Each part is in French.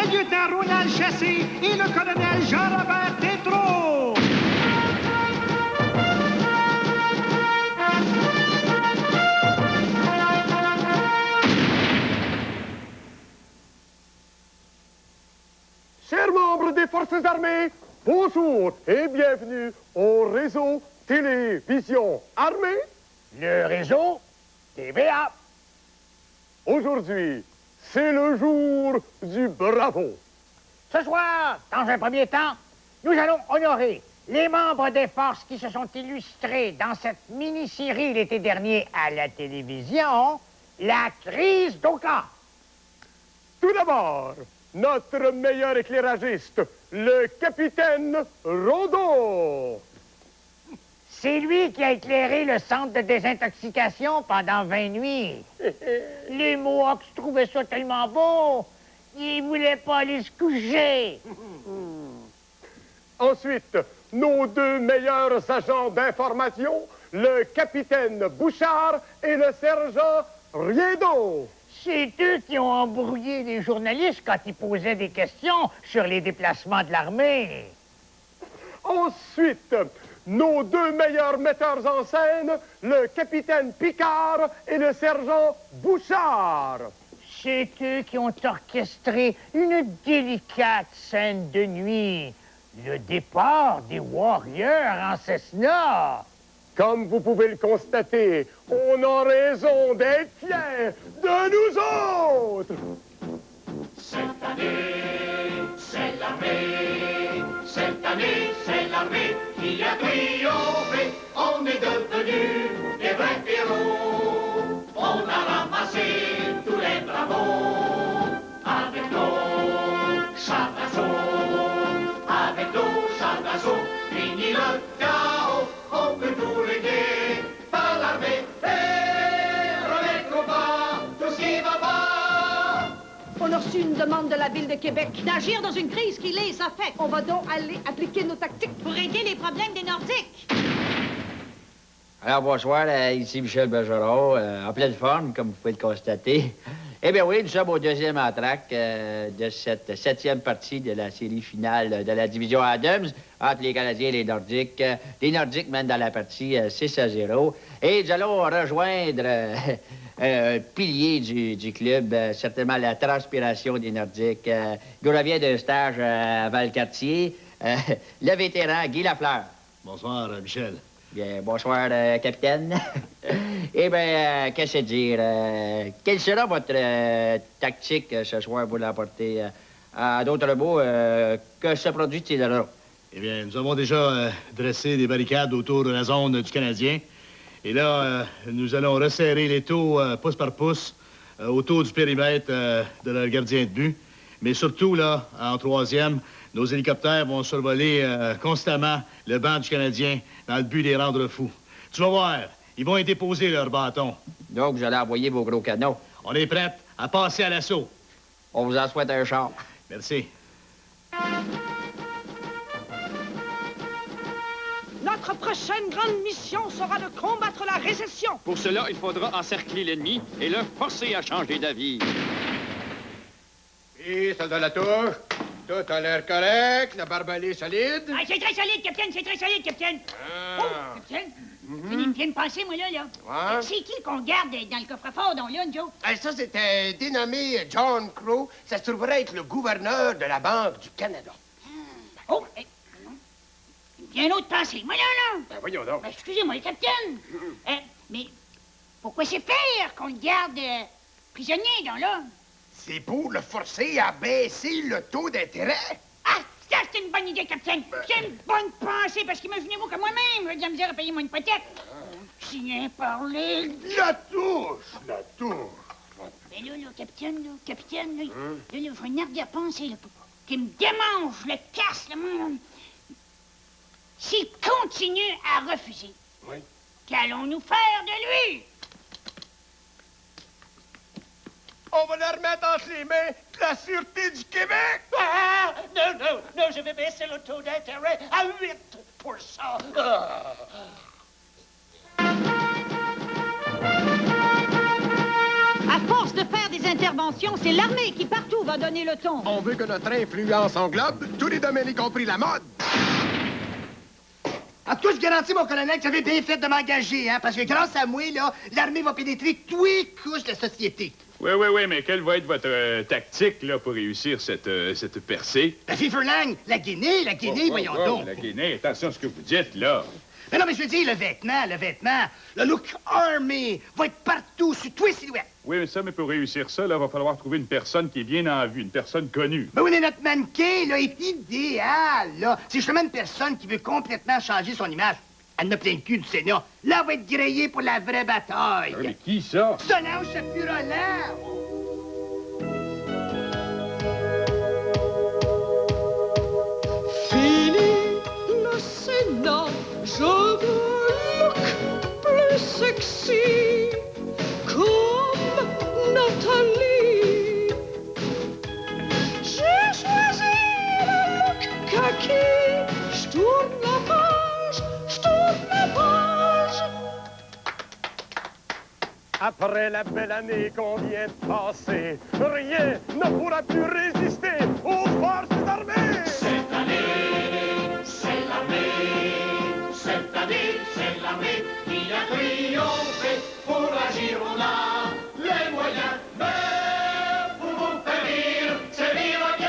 lieutenant Ronald Chassé et le colonel Jean-Robert Tétrault. Chers membres des Forces armées, bonjour et bienvenue au réseau Télévision Armée. Le réseau TVA. Aujourd'hui, c'est le jour du bravo. Ce soir, dans un premier temps, nous allons honorer les membres des forces qui se sont illustrés dans cette mini-série l'été dernier à la télévision, la crise d'Oka. Tout d'abord, notre meilleur éclairagiste, le capitaine Rondeau. C'est lui qui a éclairé le centre de désintoxication pendant 20 nuits. Les Mohawks trouvaient ça tellement beau, ils voulaient pas aller se coucher. Ensuite, nos deux meilleurs agents d'information, le capitaine Bouchard et le sergent Riendeau. C'est eux qui ont embrouillé les journalistes quand ils posaient des questions sur les déplacements de l'armée. Ensuite, nos deux meilleurs metteurs en scène, le capitaine Picard et le sergent Bouchard. C'est eux qui ont orchestré une délicate scène de nuit, le départ des Warriors en Cessna. Comme vous pouvez le constater, on a raison d'être fiers de nous autres. Cette année, c'est l'armée. Cette année, c'est l'armée qui a triomphé. On est devenus des vrais héros. On a ramassé tous les bravos avec nos chars d'assaut. Avec nos chars d'assaut, fini le chaos. On peut tout régler par l'armée et remettre au bas tout ce qui va pas. On a reçu une demande de la Ville de Québec d'agir dans une crise qui les affecte. On va donc aller appliquer nos tactiques pour régler les problèmes des Nordiques. Alors, bonsoir, ici Michel Bergeron, en pleine forme, comme vous pouvez le constater. Eh bien oui, nous sommes au deuxième entracte de cette 7e partie de la série finale de la division Adams entre les Canadiens et les Nordiques. Les Nordiques mènent dans la partie 6-0. Et nous allons rejoindre un pilier du club, certainement la transpiration des Nordiques. Il revient d'un stage à Valcartier, le vétéran Guy Lafleur. Bonsoir, Michel. Bien, bonsoir, capitaine. Eh bien, qu'est-ce que dire? Quelle sera votre tactique ce soir pour l'emporter? En d'autres mots, que se produit-il là? Eh bien, nous avons déjà dressé des barricades autour de la zone du Canadien. Et là, nous allons resserrer les taux pouce par pouce autour du périmètre de leur gardien de but. Mais surtout, là, en troisième, nos hélicoptères vont survoler constamment le banc du Canadien dans le but de les rendre fous. Tu vas voir, ils vont y déposer leurs bâtons. Donc, vous allez envoyer vos gros canons. On est prêts à passer à l'assaut. On vous en souhaite un char. Merci. Notre prochaine grande mission sera de combattre la récession. Pour cela, il faudra encercler l'ennemi et le forcer à changer d'avis. Et ça donne la touche. Tout a l'air correct. La barbelée solide. Ah, c'est très solide, capitaine. C'est très solide, capitaine. Ah. Oh, capitaine. Il vient de passer, moi, là. Ouais. C'est qui qu'on garde dans le coffre-fort, donc, là, Joe? Ça, c'était dénommé John Crow. Ça se trouverait être le gouverneur de la Banque du Canada. Oh, il y a une autre pensée. Moi, là. Ben, voyons donc. Ben, excusez-moi, capitaine. Mais pourquoi c'est faire qu'on le garde prisonnier, donc, là? C'est pour le forcer à baisser le taux d'intérêt. Ah, ça, c'est une bonne idée, capitaine. C'est une bonne pensée, parce qu'imaginez-vous que moi-même, j'ai de la misère à payer mon hypothèque. Si bien parlé. La touche. La touche. Ben là, capitaine, là, là, faut une arrière-pensée, là, qui me démange, le casse, là, moi. S'il continue à refuser, oui, qu'allons-nous faire de lui? On va le remettre entre les mains de la Sûreté du Québec. Ah, non, je vais baisser le taux d'intérêt à 8%. À force de faire des interventions intervention, c'est l'armée qui partout va donner le ton. On veut que notre influence englobe tous les domaines, y compris la mode. En tout cas, je garantis, mon colonel, que j'avais bien fait de m'engager, hein, parce que grâce à moi, là, l'armée va pénétrer tous les couches de la société. Oui, mais quelle va être votre tactique, là, pour réussir cette percée? La Feverlang, la Guinée, voyons donc. La Guinée, attention à ce que vous dites, là. Mais non, mais je veux dire, le vêtement, le look army va être partout, sur tous les silhouettes. Oui, mais pour réussir ça, là, va falloir trouver une personne qui est bien en vue, une personne connue. Ben oui, mais notre mannequin, là, est idéal, là. C'est justement une personne qui veut complètement changer son image. Elle n'a plein le cul du Sénat. Là, elle va être grillée pour la vraie bataille. Mais qui, ça? Solange Chaput-Roland. Fini le Sénat, je veux look plus sexy, comme Nathalie. J'ai choisi le look kaki, je tourne la page, je tourne la page. Après la belle année qu'on vient de passer, rien ne pourra plus résister aux forces armées. Cette année, c'est l'armée qui a triomphé. Pour agir, on a les moyens, mais pour vous faire rire, c'est vivre bien.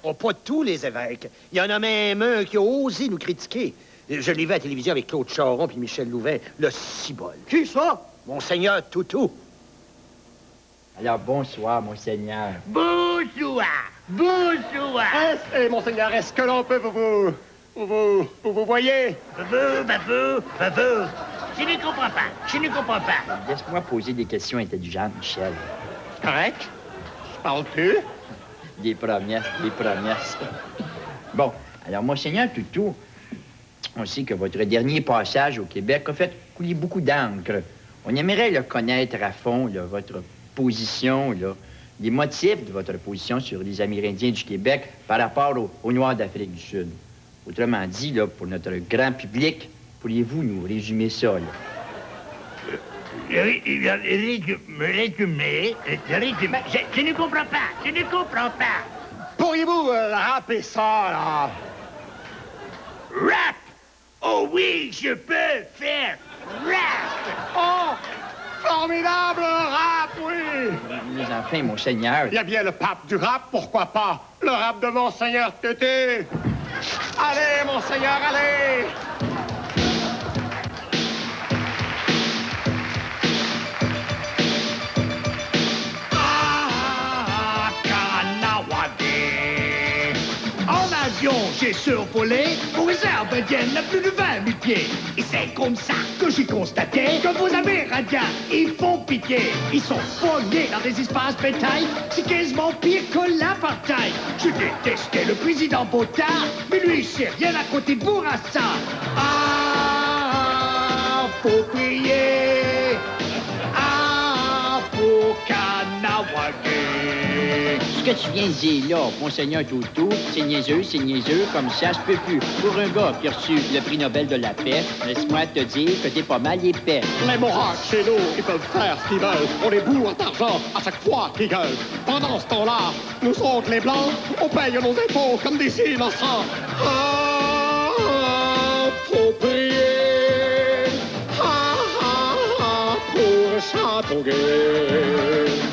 Oh, pas tous les évêques. Il y en a même un qui a osé nous critiquer. Je l'ai vu à la télévision avec Claude Charon puis Michel Louvet, le cibole. Qui ça? Monseigneur Toutou. Alors, bonsoir, monseigneur. Bonsoir. Monseigneur, est-ce que l'on peut vous voyez? Babou. Je ne comprends pas. Laisse-moi poser des questions intelligentes, Michel. Correct. Je parle plus. Des promesses. Bon, alors, monseigneur Toutou, on sait que votre dernier passage au Québec a fait couler beaucoup d'encre. On aimerait le connaître à fond, là, votre position, là, les motifs de votre position sur les Amérindiens du Québec par rapport aux Noirs d'Afrique du Sud. Autrement dit, là, pour notre grand public, pourriez-vous nous résumer ça, là? Résumé. Je ne comprends pas. Pourriez-vous rapper ça, là? Rap! Oh oui, je peux faire rap! Oh! Formidable rap, oui! Mais enfin, monseigneur... Il y a bien le pape du rap, pourquoi pas? Le rap de Monseigneur Tété! Allez, Monseigneur, allez! J'ai survolé vos réserves indiennes à plus de 20 000 pieds. Et c'est comme ça que j'ai constaté que vos Amérindiens, ils font pitié. Ils sont pognés dans des espaces bétail. C'est quasiment pire que l'apartheid. Je détestais le président Botard, mais lui, c'est rien à côté de Bourassa. Ah, faut prier. Ah, faut Kanawagé. Ce que tu viens de dire là, monseigneur Toutou, c'est niaiseux, comme ça se peut plus. Pour un gars qui a reçu le prix Nobel de la paix, laisse-moi te dire que t'es pas mal épais. Les Mohawks chez nous, ils peuvent faire ce qu'ils veulent. On les bourre d'argent à chaque fois qu'ils gueulent. Pendant ce temps-là, nous autres, les Blancs, on paye nos impôts comme des innocents. Ah, faut prier. Pour Châteauguay.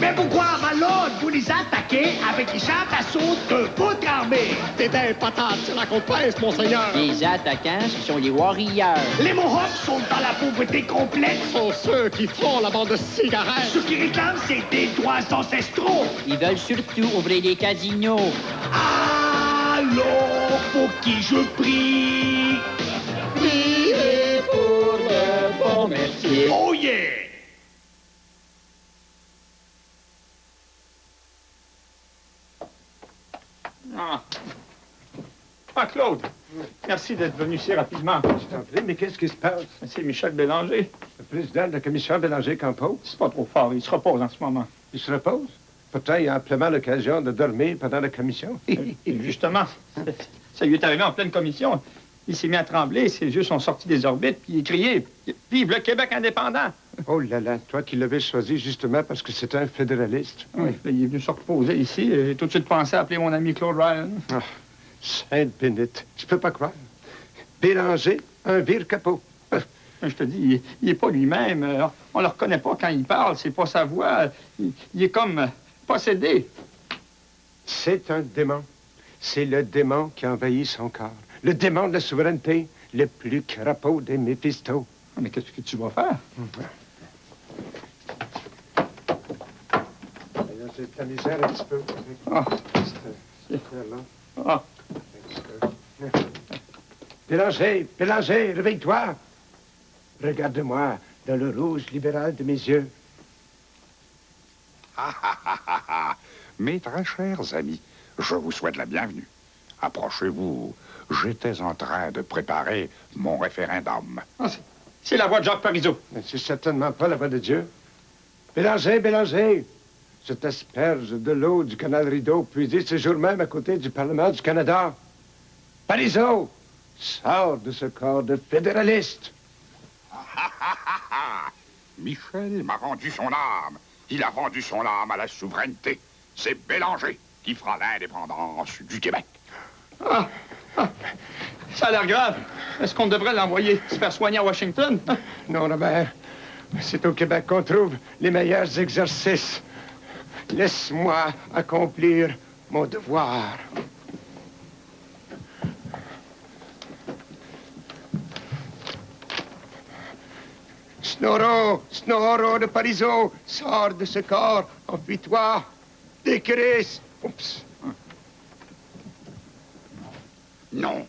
Mais pourquoi, Malone, vous les attaquez avec les chars d'assaut de votre armée? T'es des patates, c'est la compèse, Monseigneur. Les attaquants, ce sont les warriors. Les Mohawks sont dans la pauvreté complète. Ce sont ceux qui font la bande de cigarettes. Ceux qui réclament, c'est des droits ancestraux. Ils veulent surtout ouvrir des casinos. Alors, pour qui je prie? Priez pour le bon métier. Oh yeah! Ah, Claude, merci d'être venu si rapidement. Je t'en prie, mais qu'est-ce qui se passe? C'est Michel Bélanger. Le président de la commission Bélanger-Campeau. C'est pas trop fort, il se repose en ce moment. Il se repose? Pourtant, il a amplement l'occasion de dormir pendant la commission. Et justement, ça lui est arrivé en pleine commission. Il s'est mis à trembler, ses yeux sont sortis des orbites, puis il a crié « Vive le Québec indépendant! » Oh là là, toi qui l'avais choisi justement parce que c'est un fédéraliste. Oui, il est venu se reposer ici. J'ai tout de suite pensé à appeler mon ami Claude Ryan. Ah, Sainte bénite, je peux pas croire. Bélanger, un vire-capot. Je te dis, il est pas lui-même. On le reconnaît pas quand il parle, c'est pas sa voix. Il est comme possédé. C'est un démon. C'est le démon qui envahit son corps. Le démon de la souveraineté, le plus crapaud des Méphistos. Mais qu'est-ce que tu vas faire? J'ai de la misère un petit peu avec cette affaire-là. Ah. Bélanger, Bélanger, réveille-toi. Regarde-moi dans le rouge libéral de mes yeux. Mes très chers amis, je vous souhaite la bienvenue. Approchez-vous. J'étais en train de préparer mon référendum. Ah, c'est la voix de Jacques Parizeau. Mais c'est certainement pas la voix de Dieu. Bélanger, Bélanger, je t'asperge de l'eau du canal Rideau, puisée ce jour même à côté du Parlement du Canada. Parizeau, sors de ce corps de fédéraliste. Michel m'a rendu son âme. Il a rendu son âme à la souveraineté. C'est Bélanger qui fera l'indépendance du Québec. Ça a l'air grave. Est-ce qu'on devrait l'envoyer se faire soigner à Washington? Non, Robert. C'est au Québec qu'on trouve les meilleurs exercices. Laisse-moi accomplir mon devoir. Snorro de Parizeau, sors de ce corps, enfuis-toi. Décris. Oups. Non,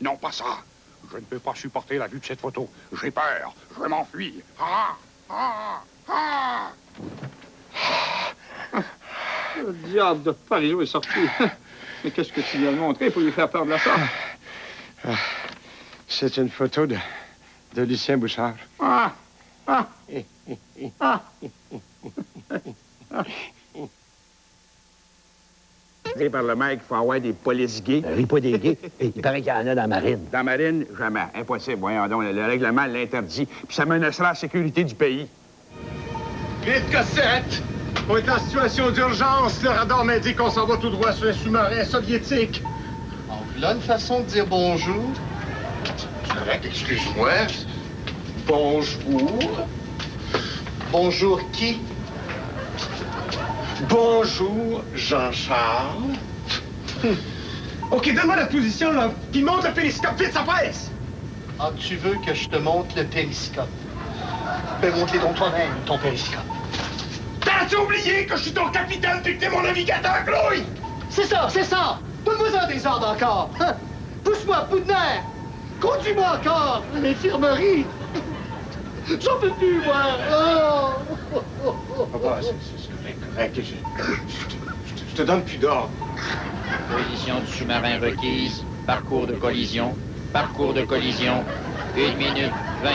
non, pas ça. Je ne peux pas supporter la vue de cette photo. J'ai peur. Je vais m'enfuir. Le diable de Parizeau est sorti. Mais qu'est-ce que tu lui as montré pour lui faire peur de la sorte? C'est une photo de Lucien Bouchard. Dit par le maire qu'il faut avoir des polices gays. Ris pas des gays. Il paraît qu'il y en a dans la marine. Dans la marine, jamais. Impossible. Voyons donc, le règlement l'interdit. Puis ça menacera la sécurité du pays. Vite, Cossette! On est en situation d'urgence. Le radar m'indique qu'on s'en va tout droit sur un sous-marin soviétique. Donc là, une façon de dire bonjour. C'est correct, excuse-moi. Bonjour. Bonjour qui? Bonjour, Jean-Charles. OK, donne-moi la position, là. Puis monte le périscope, vite, ça presse! Ah, tu veux que je te montre le périscope? Ben, montre-les donc toi-même, ton périscope. T'as-tu oublié que je suis ton capitaine puis que t'es mon navigateur, Chloé? C'est ça, c'est ça! Donne-moi-en des ordres encore! Hein? Pousse-moi, bout de nerf! Conduis-moi encore à l'infirmerie! J'en peux plus, moi! Oh! Papa, c'est correct. Je te donne plus d'ordre. Position du sous-marin requise. Parcours de collision. Parcours de collision. 1 minute 20.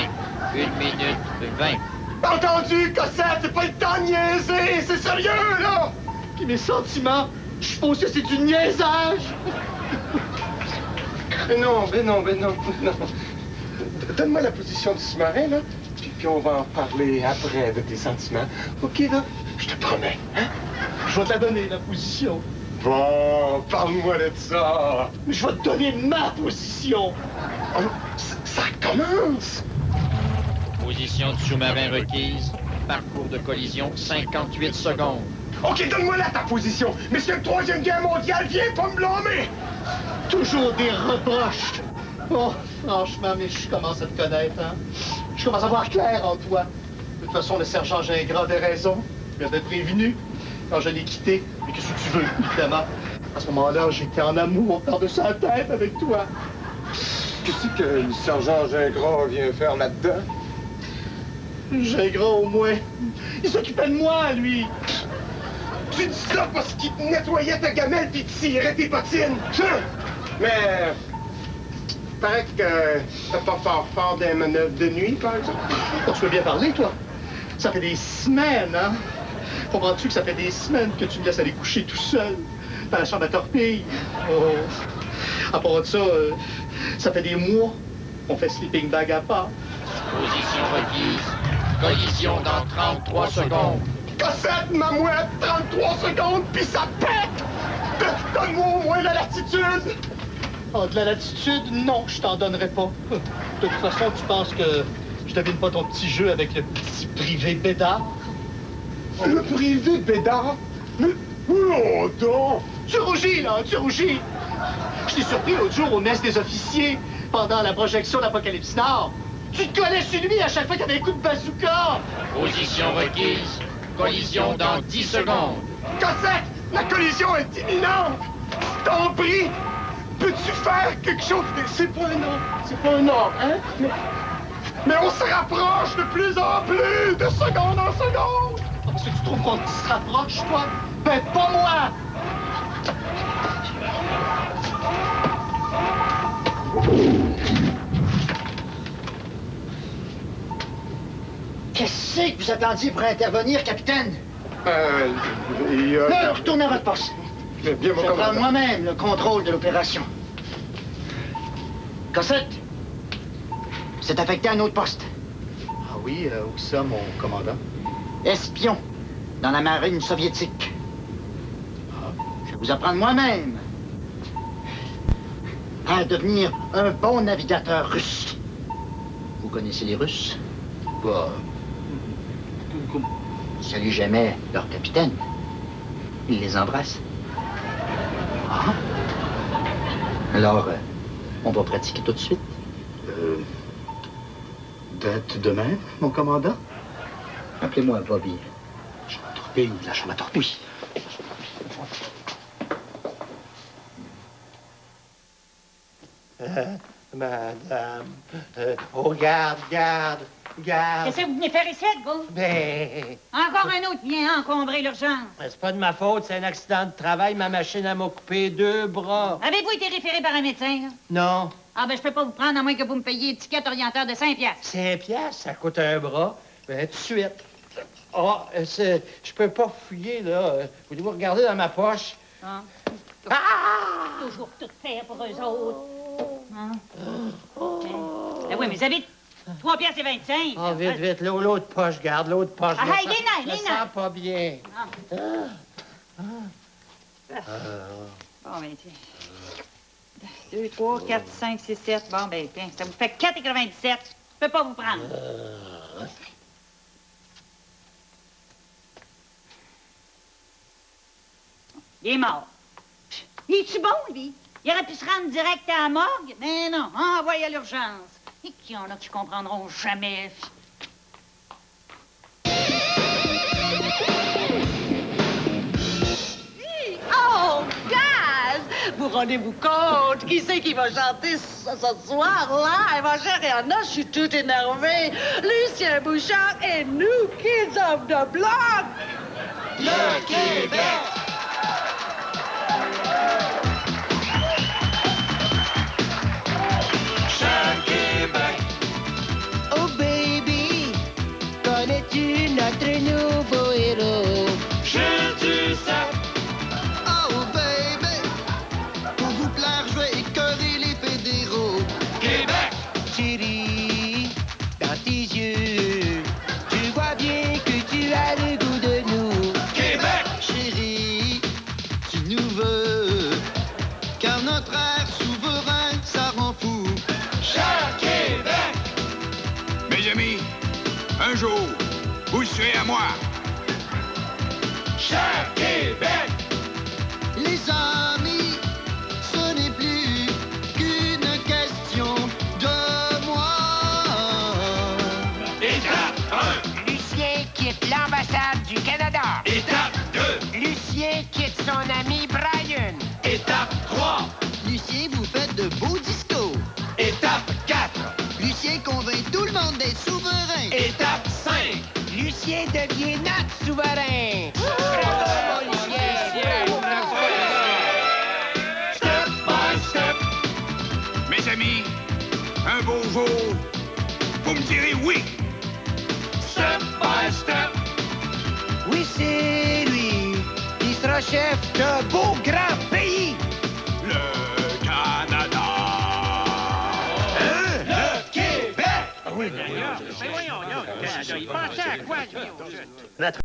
1 minute 20. Entendu, Cossette, c'est pas le temps de niaiser! C'est sérieux, là! Puis mes sentiments, je suppose que c'est du niaisage! Mais non. Donne-moi la position du sous-marin, là. Puis on va en parler après de tes sentiments. OK, là? Je te promets, hein? Je vais te la donner, la position. Bon, parle-moi de ça. Je vais te donner ma position. Oh, ça commence. Position du sous-marin requise. Parcours de collision, 58 secondes. OK, donne-moi là ta position. Mais c'est la Troisième Guerre mondiale, viens pas me blâmer. Toujours des reproches. Oh, franchement, mais je commence à te connaître, hein? Je commence à voir clair en toi. De toute façon, le sergent Gingras avait raison. Il m'avait prévenu quand je l'ai quitté. Mais qu'est-ce que tu veux, évidemment? À ce moment-là, j'étais en amour par-dessus la tête avec toi. Qu'est-ce que le sergent Gingras vient faire là-dedans? Gingras, au moins. Il s'occupait de moi, lui. Tu dis ça parce qu'il te nettoyait ta gamelle puis te cirait tes bottines. Mais... paraît que t'as pas fort des manœuvres de nuit, par exemple. Oh, tu peux bien parler, toi. Ça fait des semaines, hein? Comprends-tu que ça fait des semaines que tu me laisses aller coucher tout seul dans la chambre à torpille? Oh. À part de ça, ça fait des mois qu'on fait sleeping bag à part. Position requise. Collision dans 33 secondes. Cassette, ma mouette, 33 secondes, puis ça pète! Donne-moi au moins la latitude! Oh, de la latitude? Non, je t'en donnerai pas. De toute façon, tu penses que je devine pas ton petit jeu avec le petit privé Bédard? Le privé Bédard? Mais... oh, donc! Tu rougis, là, tu rougis! Je t'ai surpris l'autre jour au mess des officiers, pendant la projection d'Apocalypse Nord. Tu te collais sur lui à chaque fois qu'il y avait un coup de bazooka! Position requise. Collision dans 10 secondes. Cassette, la collision est imminente! T'en prie! Peux-tu faire quelque chose? C'est pas un ordre, c'est pas un ordre, hein? Mais on se rapproche de plus en plus, de seconde en seconde! Parce que tu trouves qu'on se rapproche, toi? Ben, pas moi! Qu'est-ce que vous attendiez pour intervenir, capitaine? Retournez à votre poste. Bien, je vais prendre moi-même le contrôle de l'opération. Cossette, c'est affecté à un autre poste. Ah oui, où ça, mon commandant? Espion, dans la marine soviétique. Je vais vous apprendre moi-même à devenir un bon navigateur russe. Vous connaissez les Russes? Bah... ils saluent jamais leur capitaine. Ils les embrassent. Ah. Alors, on va pratiquer tout de suite. Date demain, mon commandant? Appelez-moi Bobby. Chambre à torpille, la chambre à torpille. Madame, oh, garde. Qu'est-ce que vous venez faire ici, vous? Ben... encore un autre vient encombrer l'urgence. C'est pas de ma faute, c'est un accident de travail. Ma machine, elle m'a coupé 2 bras. Avez-vous été référé par un médecin, là? Non. Ah, ben, je peux pas vous prendre à moins que vous me payiez étiquette orienteur de 5 piastres. 5 piastres, ça coûte un bras. Ben, tout de suite. Ah, je peux pas fouiller, là. Voulez-vous regarder dans ma poche? Ah! Toujours tout faire pour eux autres. Hein? Ben oui, mais vous avez 3 piastres et 25. Ah, vite, l'autre poche, garde, l'autre poche. Ah, hey, les Je me nerfs. sens pas bien. Bon, ben, tiens. 2, 3, 4, 5, 6, 7. Bon, ben, tiens, ça vous fait 4,97. Je peux pas vous prendre. Il est mort. Il est-tu bon, lui? Il aurait pu se rendre direct à la morgue? Mais non, envoyé à l'urgence. Et qu'il y en a qui comprendront jamais. Oh, gaz! Vous rendez-vous compte? Qui c'est qui va chanter ce soir, là? Ma chère Anna, je suis toute énervée. Lucien Bouchard et nous, Kids of the Block! Le Québec! Oh baby, connais-tu notre nouveau héros? Je tu sais. Oh baby, pour vous plaire, je vais écœurer les fédéraux. Québec! Chérie, dans tes yeux, tu vois bien que tu as le goût de nous. Québec! Chérie, tu nous veux, car notre air souverain, ça rend fou. Cher Québec! Mes amis, un jour, vous serez à moi. Cher Québec! Les amis, ce n'est plus qu'une question de moi. Étape 1. Lucien quitte l'ambassade du Canada. Étape 2. Lucien quitte son ami Brian. Étape 3. Lucien, vous faites de beaux discours. Étape 4. Lucien convainc tout le monde d'être souverain. Étape 5. Lucien devient notre souverain. Bravo, Lucien. mes amis, un beau jour, vous me direz oui. Step by step. Oui, c'est lui qui sera chef d'un beau grand pays. Le Canada. Le Québec. Oui, d'ailleurs, mais voyons, il pensait à quoi, lui?